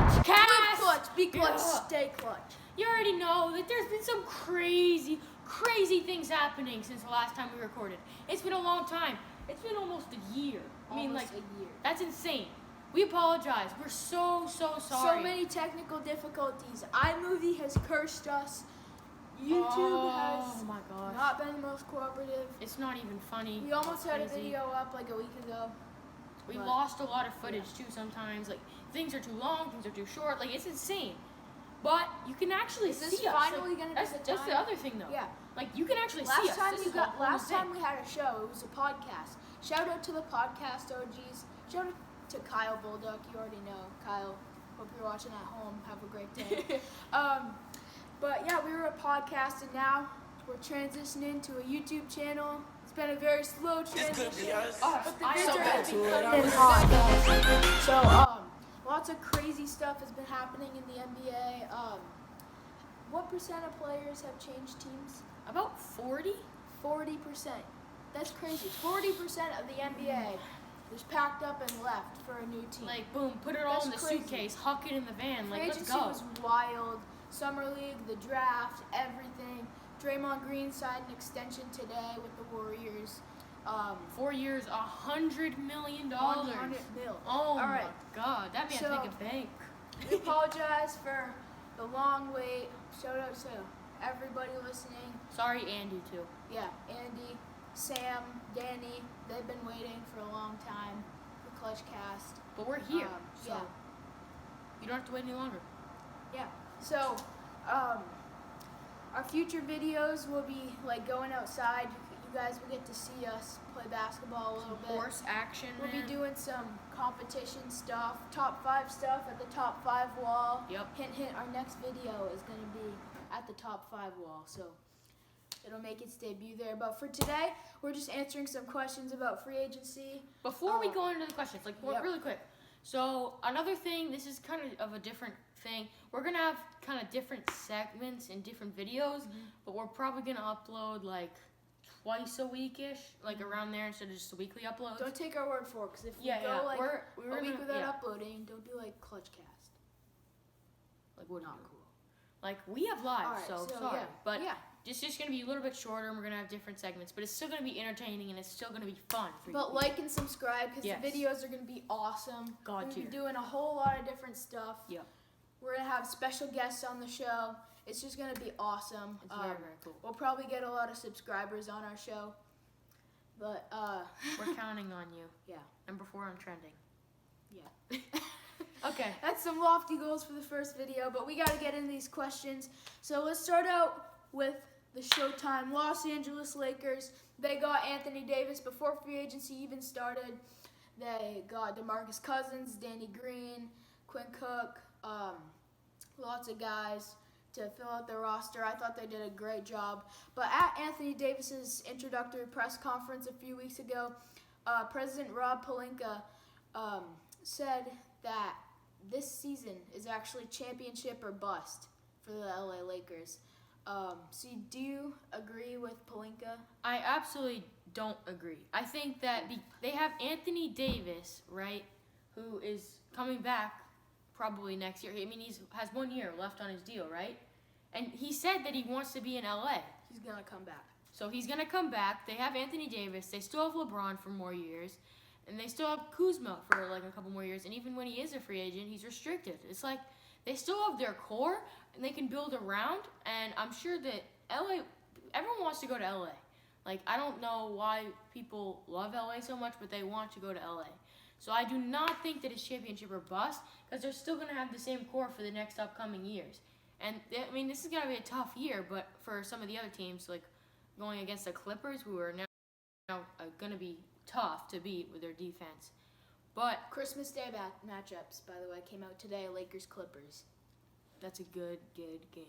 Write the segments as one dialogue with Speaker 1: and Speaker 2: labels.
Speaker 1: ClutchCast!
Speaker 2: Clutch, be clutch, stay clutch.
Speaker 1: You already know that there's been some crazy things happening since the last time we recorded. It's been a long time. It's been almost a year.
Speaker 2: A year.
Speaker 1: That's insane. We apologize. We're so sorry.
Speaker 2: So many technical difficulties. iMovie has cursed us. YouTube has not been the most cooperative.
Speaker 1: It's not even funny.
Speaker 2: We almost had a video up like a week ago.
Speaker 1: We lost a lot of footage too sometimes. Like, things are too long, things are too short. Like, it's insane. But you can actually see us.
Speaker 2: Is this finally going to be the time?
Speaker 1: That's the other thing, though.
Speaker 2: Yeah.
Speaker 1: Like, you can actually see us.
Speaker 2: Last time we had a show, it was a podcast. Shout out to the podcast OGs. Shout out to Kyle Bulldog. You already know. Kyle, hope you're watching at home. Have a great day. But yeah, we were a podcast, and now we're transitioning to a YouTube channel. It's been a very slow transition. But the vids are hot. So, lots of crazy stuff has been happening in the NBA. What percent of players have changed teams?
Speaker 1: About 40?
Speaker 2: 40%. That's crazy. 40% of the NBA just packed up and left for a new team.
Speaker 1: Like, boom, put it all in the suitcase, huck it in the van, like, let's go.
Speaker 2: Was wild. Summer League, the draft, everything. Draymond Green signed an extension today with the Warriors.
Speaker 1: 4 years, $100 million.
Speaker 2: 100 mil.
Speaker 1: Oh my God, that man's making bank.
Speaker 2: We apologize for the long wait. Shout out to everybody listening.
Speaker 1: Sorry, Andy too.
Speaker 2: Yeah, Andy, Sam, Danny. They've been waiting for a long time for ClutchCast.
Speaker 1: But we're here, so
Speaker 2: yeah.
Speaker 1: You don't have to wait any longer.
Speaker 2: Yeah. So, our future videos will be like going outside. You guys will get to see us play basketball a little bit.
Speaker 1: Horse action.
Speaker 2: We'll be doing some competition stuff, top 5 stuff at the top 5 wall.
Speaker 1: Yep.
Speaker 2: Hint, hint. Our next video is going to be at the top 5 wall, so it'll make its debut there. But for today, we're just answering some questions about free agency.
Speaker 1: Before we go into the questions, like really quick. So another thing, this is kind of a different thing. We're gonna have kind of different segments and different videos, but we're probably gonna upload like twice a week-ish, like around there instead of just a weekly upload.
Speaker 2: Don't take our word for it, because if we go like a week without uploading, don't be like ClutchCast.
Speaker 1: Like, what?
Speaker 2: Not cool.
Speaker 1: Like, we have lives, so sorry.
Speaker 2: Yeah.
Speaker 1: But it's just going to be a little bit shorter, and we're going to have different segments. But it's still going to be entertaining, and it's still going to be fun for you.
Speaker 2: But like and subscribe, because the videos are going to be awesome. We're going to be doing a whole lot of different stuff.
Speaker 1: Yeah.
Speaker 2: We're going to have special guests on the show. It's just going to be awesome.
Speaker 1: It's very cool.
Speaker 2: We'll probably get a lot of subscribers on our show. But
Speaker 1: we're counting on you.
Speaker 2: Yeah.
Speaker 1: Number 4 on trending.
Speaker 2: Yeah.
Speaker 1: Okay.
Speaker 2: That's some lofty goals for the first video, but we got to get into these questions. So let's start out with the Showtime Los Angeles Lakers. They got Anthony Davis before free agency even started. They got DeMarcus Cousins, Danny Green, Quinn Cook, lots of guys to fill out their roster. I thought they did a great job. But at Anthony Davis's introductory press conference a few weeks ago, President Rob Pelinka said that this season is actually championship or bust for the LA Lakers. So do you agree with Pelinka?
Speaker 1: I absolutely don't agree. I think that they have Anthony Davis, right, who is coming back probably next year. I mean, he has 1 year left on his deal, right? And he said that he wants to be in LA.
Speaker 2: He's going to come back.
Speaker 1: So he's going to come back. They have Anthony Davis. They still have LeBron for more years. And they still have Kuzma for like a couple more years. And even when he is a free agent, he's restricted. It's like they still have their core, and they can build around. And I'm sure that everyone wants to go to LA. Like, I don't know why people love LA so much, but they want to go to LA. So I do not think that it's championship or bust, because they're still going to have the same core for the next upcoming years. And, I mean, this is going to be a tough year, but for some of the other teams, like going against the Clippers, who are now going to be tough to beat with their defense. But
Speaker 2: Christmas Day matchups, by the way, came out today. Lakers-Clippers.
Speaker 1: That's a good game.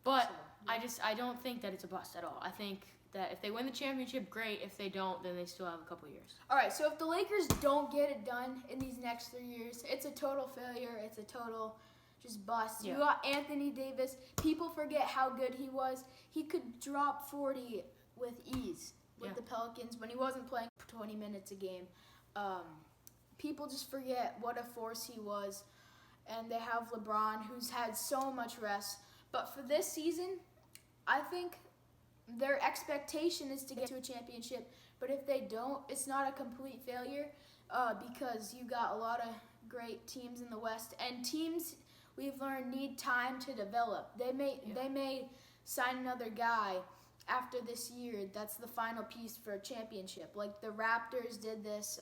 Speaker 1: But I don't think that it's a bust at all. I think that if they win the championship, great. If they don't, then they still have a couple years.
Speaker 2: All right, so if the Lakers don't get it done in these next 3 years, it's a total failure. It's a total just bust. Yeah. You got Anthony Davis. People forget how good he was. He could drop 40 with ease with the Pelicans when he wasn't playing 20 minutes a game. People just forget what a force he was and they have LeBron, who's had so much rest. But for this season, I think their expectation is to get to a championship. But if they don't, it's not a complete failure because you got a lot of great teams in the West, and teams we've learned need time to develop. They may sign another guy after this year. That's the final piece for a championship. Like the Raptors did this.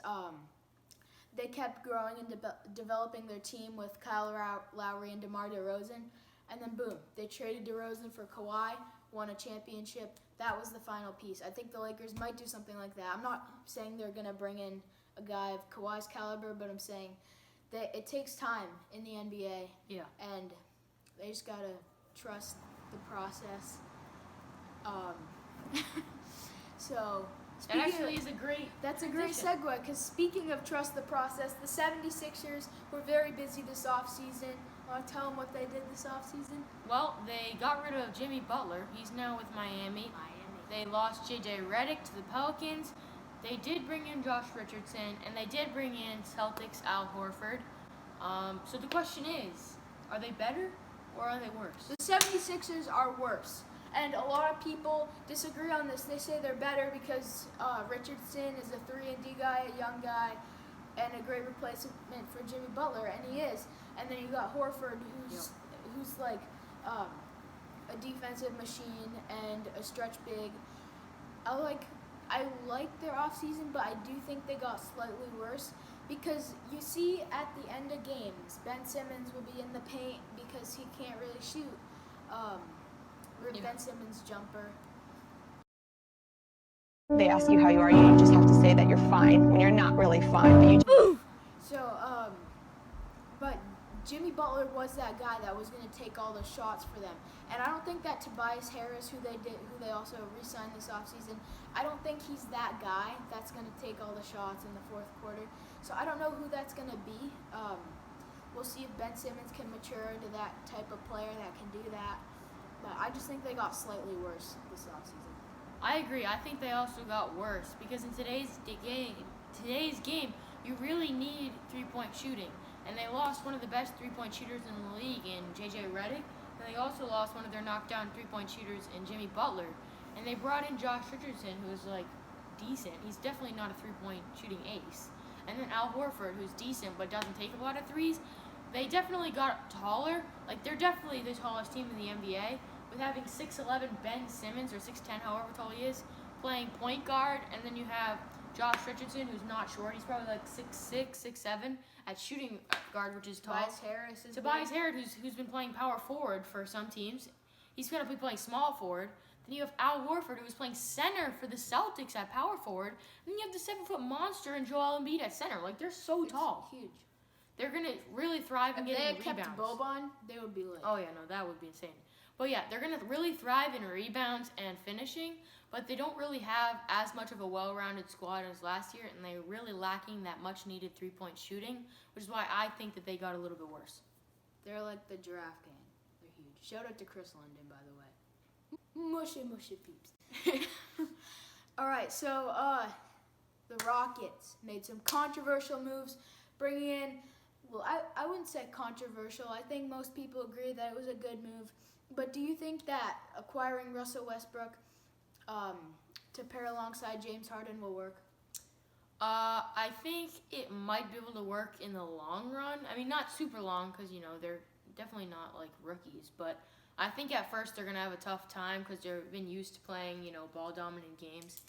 Speaker 2: They kept growing and developing their team with Kyle Lowry and DeMar DeRozan, and then boom, they traded DeRozan for Kawhi, won a championship. That was the final piece. I think the Lakers might do something like that. I'm not saying they're going to bring in a guy of Kawhi's caliber, but I'm saying that it takes time in the NBA.
Speaker 1: Yeah.
Speaker 2: And they just got to trust the process. So,
Speaker 1: That actually is a great
Speaker 2: that's a great
Speaker 1: transition.
Speaker 2: segue, because speaking of trust the process, the 76ers were very busy this offseason. Want to tell them what they did this offseason?
Speaker 1: Well, they got rid of Jimmy Butler. He's now with Miami. They lost J.J. Redick to the Pelicans. They did bring in Josh Richardson, and they did bring in Celtics Al Horford. So the question is, are they better or are they worse?
Speaker 2: The 76ers are worse. And a lot of people disagree on this. They say they're better because Richardson is a 3-and-D guy, a young guy, and a great replacement for Jimmy Butler, and he is. And then you got Horford, who's like a defensive machine and a stretch big. I like their offseason, but I do think they got slightly worse because you see at the end of games, Ben Simmons will be in the paint because he can't really shoot. Ben Simmons jumper.
Speaker 3: They ask you how you are, you just have to say that you're fine when you're not really fine. But you
Speaker 2: But Jimmy Butler was that guy that was going to take all the shots for them. And I don't think that Tobias Harris, who they also re-signed this offseason, I don't think he's that guy that's going to take all the shots in the fourth quarter. So I don't know who that's going to be. We'll see if Ben Simmons can mature into that type of player that can do that. But I just think they got slightly worse this offseason.
Speaker 1: I agree. I think they also got worse because in today's game, you really need three-point shooting. And they lost one of the best three-point shooters in the league in J.J. Redick. And they also lost one of their knockdown three-point shooters in Jimmy Butler. And they brought in Josh Richardson, who's like decent. He's definitely not a three-point shooting ace. And then Al Horford, who's decent but doesn't take a lot of threes. They definitely got taller. Like, they're definitely the tallest team in the NBA. With having 6'11" Ben Simmons, or 6'10", however tall he is, playing point guard, and then you have Josh Richardson, who's not short. He's probably like 6'6", 6'7", at shooting guard, which is tall. Tobias Harris, who's been playing power forward for some teams. He's going to be playing small forward. Then you have Al Horford, who was playing center for the Celtics at power forward. And then you have the 7-foot monster and Joel Embiid at center. Like, they're so tall.
Speaker 2: Huge.
Speaker 1: They're going to really thrive in getting rebounds.
Speaker 2: If they had kept Boban, they would be lit.
Speaker 1: Oh, yeah, no, that would be insane. But yeah, they're going to really thrive in rebounds and finishing, but they don't really have as much of a well-rounded squad as last year, and they're really lacking that much-needed three-point shooting, which is why I think that they got a little bit worse.
Speaker 2: They're like the giraffe gang. They're huge. Shout out to Chris London, by the way. Mushy peeps. All right, so the Rockets made some controversial moves, bringing in, well, I wouldn't say controversial. I think most people agree that it was a good move. But do you think that acquiring Russell Westbrook to pair alongside James Harden will work?
Speaker 1: I think it might be able to work in the long run. I mean, not super long because, they're definitely not like rookies. But I think at first they're going to have a tough time because they've been used to playing, ball-dominant games.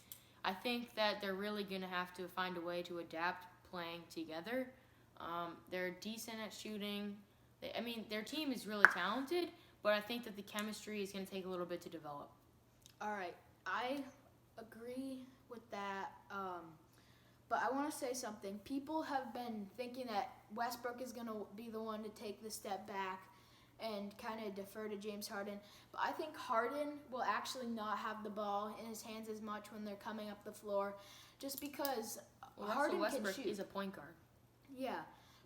Speaker 1: I think that they're really going to have to find a way to adapt playing together. They're decent at shooting. Their team is really talented. But I think that the chemistry is going to take a little bit to develop.
Speaker 2: All right. I agree with that. But I want to say something. People have been thinking that Westbrook is going to be the one to take the step back and kind of defer to James Harden. But I think Harden will actually not have the ball in his hands as much when they're coming up the floor just because Harden
Speaker 1: Westbrook
Speaker 2: can shoot.
Speaker 1: Is a point guard.
Speaker 2: Yeah.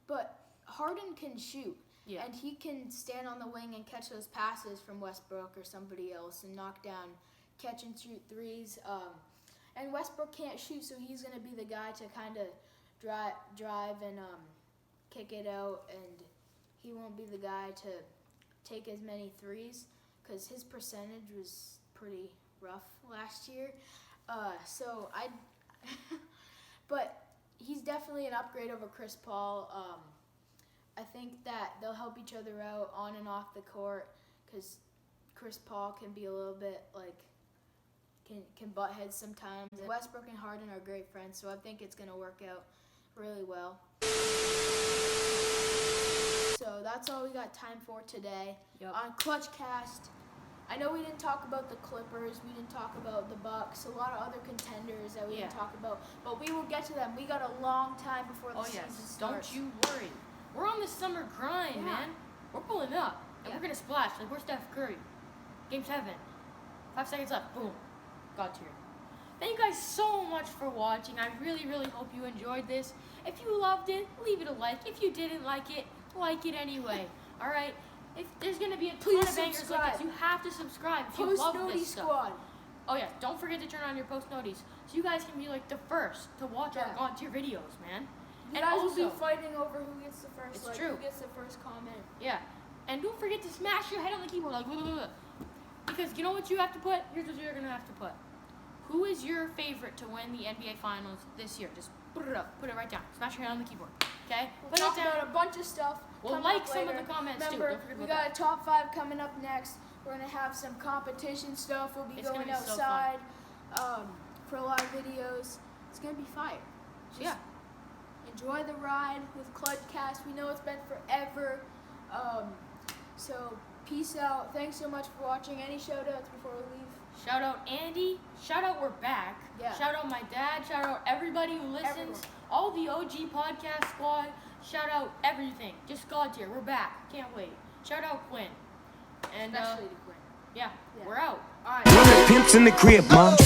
Speaker 2: But Harden can shoot. Yeah. And he can stand on the wing and catch those passes from Westbrook or somebody else and knock down catch and shoot threes. And Westbrook can't shoot, so he's going to be the guy to kind of drive and kick it out and he won't be the guy to take as many threes because his percentage was pretty rough last year. But he's definitely an upgrade over Chris Paul. I think that they'll help each other out on and off the court because Chris Paul can be a little bit can butt heads sometimes. Westbrook and Harden are great friends, so I think it's going to work out really well. So that's all we got time for today.
Speaker 1: Yep.
Speaker 2: On ClutchCast, I know we didn't talk about the Clippers, we didn't talk about the Bucks, a lot of other contenders that we didn't talk about, but we will get to them. We got a long time before the season starts.
Speaker 1: Don't you worry. We're on the summer grind, man. We're pulling up, and we're going to splash. Like, we're Steph Curry. Game 7. 5 seconds left. Boom. Got here. Thank you guys so much for watching. I really, really hope you enjoyed this. If you loved it, leave it a like. If you didn't like it anyway. All right? If there's going to be a ton of bangers like this, you have to subscribe if you love this stuff.
Speaker 2: Squad.
Speaker 1: Oh, yeah. Don't forget to turn on your post noties so you guys can be, like, the first to watch our God tier videos, man.
Speaker 2: You guys will be fighting over who gets the first like, who gets the first comment.
Speaker 1: Yeah. And don't forget to smash your head on the keyboard like blah, blah, blah. Because you know what you have to put? Here's what you're going to have to put. Who is your favorite to win the NBA Finals this year? Just put it up. Put it right down. Smash your head on the keyboard. Okay?
Speaker 2: We'll talk about a bunch of stuff.
Speaker 1: We'll like some of the comments
Speaker 2: Remember,
Speaker 1: too. Don't forget
Speaker 2: we
Speaker 1: about
Speaker 2: got a top 5 coming up next. We're going to have some competition stuff. We'll be going outside for a lot of videos. It's going to be fire. Just enjoy the ride with ClutchCast. We know it's been forever. So peace out. Thanks so much for watching. Any shout outs before we leave?
Speaker 1: Shout out Andy. Shout out we're back.
Speaker 2: Yeah.
Speaker 1: Shout out my dad. Shout out everybody who listens.
Speaker 2: Everyone.
Speaker 1: All the OG podcast squad. Shout out everything. Just God tier. We're back. Can't wait. Shout out Quinn. And
Speaker 2: Especially to Quinn.
Speaker 1: Yeah, we're out.
Speaker 2: All right.
Speaker 4: Pimps in the crib, mom.